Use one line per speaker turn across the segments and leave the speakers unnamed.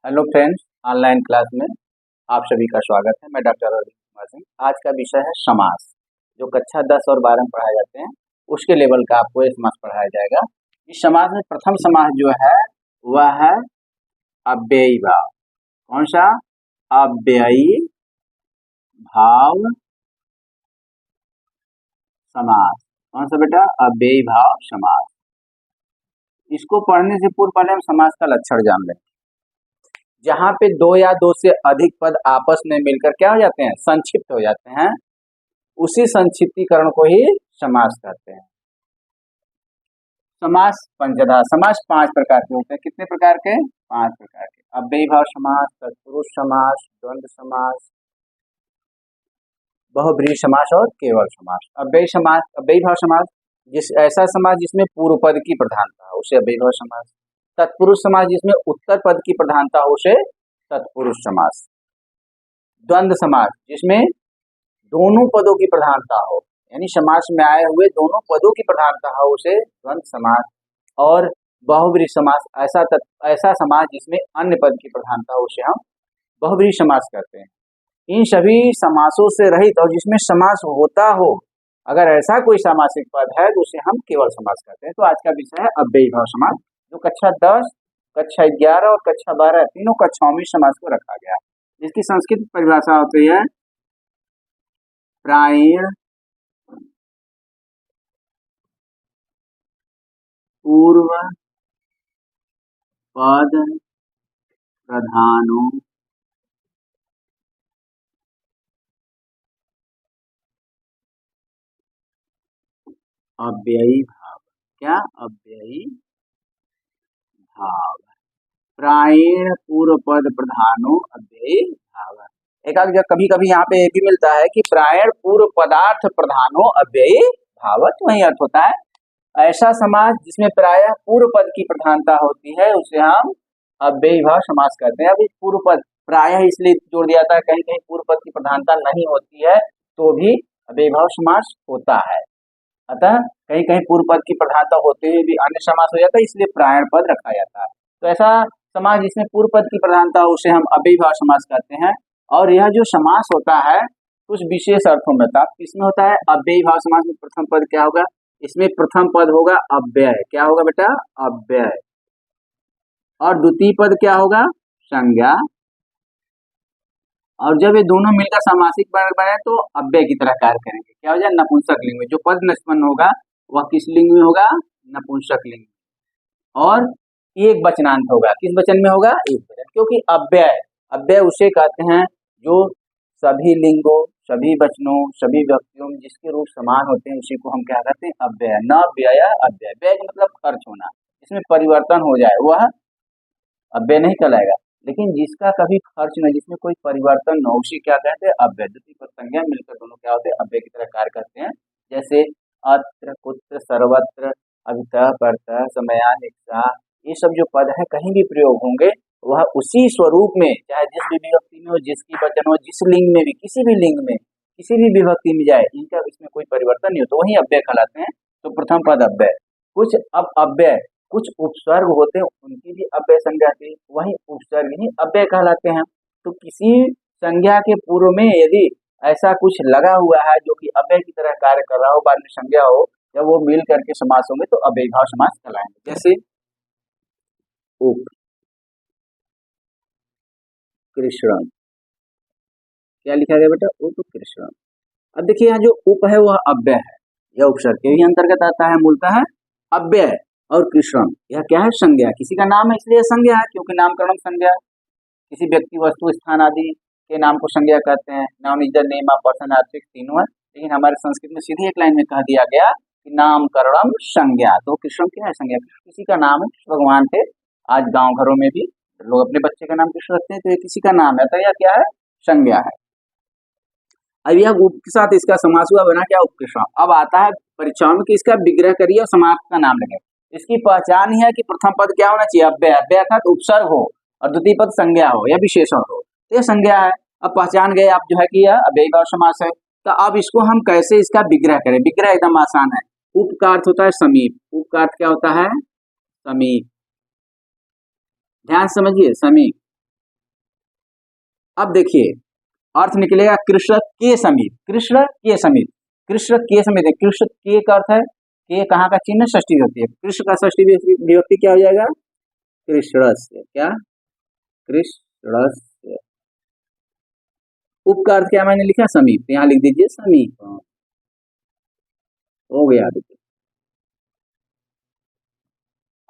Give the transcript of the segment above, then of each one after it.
Hello friends, online class में आप सभी का स्वागत है। मैं डॉक्टर अरविंद कुमार सिंह। आज का विषय है समास, जो कक्षा 10 और 12 में पढ़ाए जाते हैं उसके लेवल का आपको ये समास पढ़ाया जाएगा। इस समास में प्रथम समास जो है वह है अव्ययी भाव। कौन सा? अव्ययी भाव समास। कौन सा बेटा? अव्ययी भाव समास। इसको पढ़ने से पूर्व पहले हम समास का लक्षण जान लें। जहाँ पे दो या दो से अधिक पद आपस में मिलकर क्या हो जाते हैं? संक्षिप्त हो जाते हैं, उसी संक्षिप्तीकरण को ही समास कहते हैं। समास पंचधा। समास 5 प्रकार के होते हैं। कितने प्रकार के? 5 प्रकार के। अव्ययी भाव समास, तत्पुरुष समास, द्वंद्व समास, बहुब्रीहि समास और केवल समास। अव्ययी समास, अव्ययी भाव समास ऐसा समास जिसमें पूर्व पद की प्रधानता हो उसे अव्ययी भाव समास। तत्पुरुष समास जिसमें उत्तर पद की प्रधानता हो उसे तत्पुरुष समास। द्वंद्व समास जिसमें दोनों पदों की प्रधानता हो, यानी समास में आए हुए दोनों पदों की प्रधानता हो उसे द्वंद्व समास। और बहुब्रीहि समास ऐसा समास जिसमें अन्य पद की प्रधानता हो उसे हम बहुब्रीहि समास कहते हैं। इन सभी समासों से रहित और जिसमें समास होता हो, अगर ऐसा कोई सामासिक पद है तो उसे हम केवल समास कहते हैं। तो आज का विषय है अव्ययी भाव समास, जो कक्षा 10, कक्षा 11 और कक्षा 12 तीनों कक्षाओं में समास को रखा गया। इसकी संस्कृत परिभाषा होती है प्रायण पूर्व पद प्रधानो अव्ययी भाव। क्या? अव्ययी भाव। प्रायण पूर्व पद प्रधानो अव्ययी भाव। एक आध कभी कभी यहाँ पे भी मिलता है कि प्रायण पूर्व पदार्थ प्रधानो अव्ययी भाव, तो वही अर्थ होता है। ऐसा समास जिसमें प्रायः पूर्व पद की प्रधानता होती है उसे हम अव्ययी भाव समास कहते हैं। अभी पूर्व पद प्रायः इसलिए जोड़ दिया था, कहीं कहीं पूर्व पद की प्रधानता नहीं होती है तो भी अव्ययी भाव समास होता है। अतः कहीं कहीं पूर्व पद की प्रधानता होते हुए भी अन्य समास हो जाता है, इसलिए प्रायण पद रखा जाता है। तो ऐसा समास जिसमें पूर्व पद की प्रधानता हो उसे हम अव्ययी भाव समास कहते हैं। और यह जो समास होता है कुछ विशेष अर्थों में होता है। किसमें होता है? अव्ययी भाव समास में प्रथम पद क्या होगा? इसमें प्रथम पद होगा अव्यय। क्या होगा बेटा? अव्यय। और द्वितीय पद क्या होगा? संज्ञा। और जब ये दोनों मिलकर सामासिक बने तो अव्यय की तरह कार्य करेंगे। क्या हो जाए? नपुंसक लिंग में जो पद निष्पन्न होगा वह किस लिंग में होगा? नपुंसक लिंग में। और एक वचनांत होगा। किस वचन में होगा? एक वचन। क्योंकि अव्यय उसे कहते हैं जो सभी लिंगों, सभी वचनों, सभी व्यक्तियों में जिसके रूप समान होते हैं उसी को हम क्या कहते हैं? अव्यय। न व्यय अव्यय। व्यय का मतलब खर्च होना, इसमें परिवर्तन हो जाए वह अव्यय नहीं कहलाएगा। लेकिन जिसका कभी खर्च न, जिसमें कोई परिवर्तन न, उसी क्या कहते हैं? अव्यय। द्वितीय पद संज्ञा मिलकर दोनों क्या होते हैं? अव्यय की तरह कार्य करते हैं। जैसे अत्र, कुत्र, सर्वत्र, अभितः, परतः, समयानिक्षा, ये सब जो पद है कहीं भी प्रयोग होंगे वह उसी स्वरूप में, चाहे जिस भी विभक्ति में हो, जिसकी वचन हो, जिस लिंग में भी, किसी भी लिंग में, किसी भी विभक्ति में जाए, इनका इसमें कोई परिवर्तन नहीं हो तो वही अव्यय कहलाते हैं। तो प्रथम पद अव्यय। कुछ अब अव्यय कुछ उपसर्ग होते हैं, उनकी भी अव्यय संज्ञा थी, वही उपसर्ग ही अव्यय कहलाते हैं। तो किसी संज्ञा के पूर्व में यदि ऐसा कुछ लगा हुआ है जो कि अव्यय की तरह कार्य कर रहा हो, बाद में संज्ञा हो, जब वो मिल करके समास होंगे तो अव्ययी भाव समास कहलाएंगे। जैसे उप कृष्ण, क्या लिखा गया बेटा? उप कृष्ण। अब देखिए यहाँ जो उप है वह अव्यय है, यह उपसर्ग के ही अंतर्गत आता है, मूलतः है अव्यय। और कृष्ण यह क्या है? संज्ञा। किसी का नाम है इसलिए संज्ञा है, क्योंकि नामकरण संज्ञा। किसी व्यक्ति, वस्तु, स्थान आदि के नाम को संज्ञा कहते हैं। Noun is the name of person, article तीनों है। लेकिन हमारे संस्कृत में सीधी एक लाइन में कह दिया गया कि नामकरणम संज्ञा। तो कृष्ण क्या है? संज्ञा। किसी का नाम है, भगवान थे। आज गाँव घरों में भी लोग अपने बच्चे का नाम कृष्ण रखते हैं, तो ये किसी का नाम है, तो यह क्या है? संज्ञा है। अब यह उप के साथ इसका समास हुआ, बना क्या? उपकृष्ण। अब आता है परीक्षाओं में कि इसका विग्रह करिए और समाप्त का नाम लगे। इसकी पहचान ही है कि प्रथम पद क्या होना चाहिए? अव्यय। अव्यय अर्थात उपसर्ग हो और द्वितीय पद संज्ञा हो या विशेषण हो, तो यह संज्ञा है। अब पहचान गए आप जो है कि यह अव्ययी भाव समास है। तो अब इसको हम कैसे इसका विग्रह करें? विग्रह एकदम आसान है। उप का अर्थ होता है समीप। उप का अर्थ क्या होता है? समीप। ध्यान समझिए, समीप। अब देखिए अर्थ निकलेगा कृष्ण के समीप, कृष्ण के समीप, कृष्ण के समीप। कृष्ण के का अर्थ है के कहाँ का चिन्ह, षष्ठी विभक्ति है। कृष्ण का षष्ठी विभक्ति क्या हो जाएगा, कृष्णस्य। क्या, कृष्णस्य। उप का अर्थ क्या मैंने लिखा, समीप, यहाँ लिख दीजिए समीप। हो गया देखिए।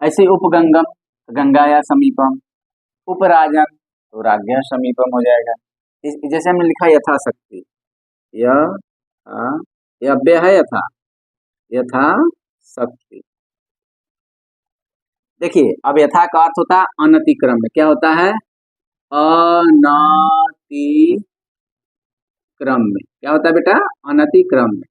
ऐसे उपगंगम, गंगाया समीपम, उपराजन तो राज्ञा समीपम हो जाएगा। जैसे हमने लिखा यथाशक्ति, यह अव्यय है यथा, यथा शक्ति। देखिए अब यथा का अर्थ होता है अनतिक्रम में। क्या होता है, अनतिक्रम में। क्या होता है बेटा, अनतिक्रम में।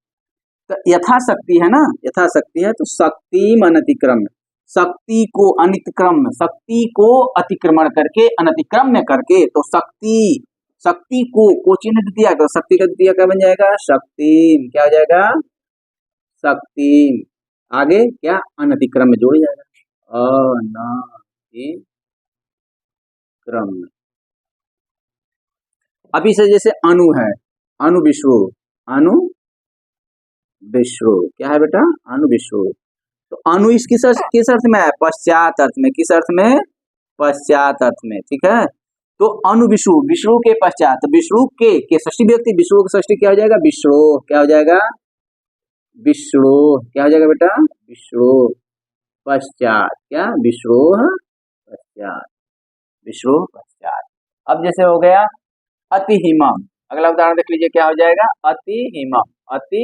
तो यथाशक्ति है ना, यथाशक्ति है तो शक्ति अनतिक्रम में। शक्ति को अनितक्रम में, शक्ति को अतिक्रमण करके अनतिक्रम में करके, तो शक्ति, शक्ति को चिन्ह द्वितीया, तो शक्ति का द्वितीया क्या बन जाएगा, शक्ति। क्या हो जाएगा, शक्ति। आगे क्या, अनतिक्रम में जोड़ जाएगा, अनतिक्रम में। अभी से जैसे अनु है, अनु विश्व, अनु विश्व। क्या है बेटा, अनु विश्व। तो अनु इस किस अर्थ में है, पश्चात अर्थ में। किस अर्थ में, पश्चात अर्थ में। ठीक है, तो अनु विष्णु, विष्णु के पश्चात, विष्णु के षष्ठी विभक्ति, विष्णु की षष्ठी क्या हो जाएगा, विष्णु। क्या हो जाएगा, विष्णु। क्या हो जाएगा बेटा, विष्णु पश्चात। क्या, विष्णु पश्चात, विष्णु पश्चात। अब जैसे हो गया अति हिमम, अगला उदाहरण देख लीजिए क्या हो जाएगा, अति हिमम, अति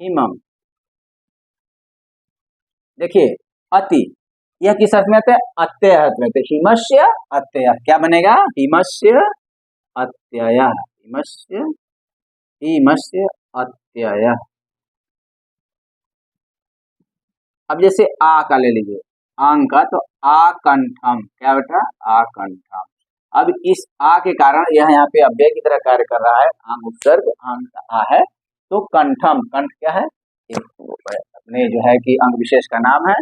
हिमम। देखिए अति, यह किस अर्थ में आता है, अत्यय अर्थ में। तो हिमस्य अत्यय, क्या बनेगा, हिमस्य अत्यय, हिमस्य, हिमस्य अत्यय। अब जैसे आ का ले लीजिए, आंग का, तो आकंठम। क्या बेटा, आकंठम। अब इस आ के कारण यह यहाँ पे अव्यय की तरह कार्य कर रहा है, आंग उपसर्ग, आंग का आ है, तो कंठम, कंठ क्या है, एक अपने जो है कि अंग विशेष का नाम है,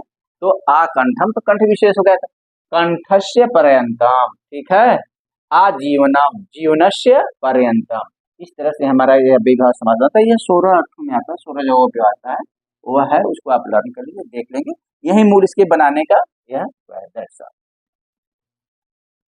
तो आकंठम, तो कंठ विशेष हो गया था। कंठस्य पर्यंतम, ठीक है, आजीवनम, जीवनस्य पर्यंतम। इस तरह से हमारा यह विभाग समाज आता है। यह 16 अर्थों में आता है, 16 जगहों पे आता है, वह है, उसको आप लर्न कर लीजिए, देख लेंगे। यही मूल इसके बनाने का यह है।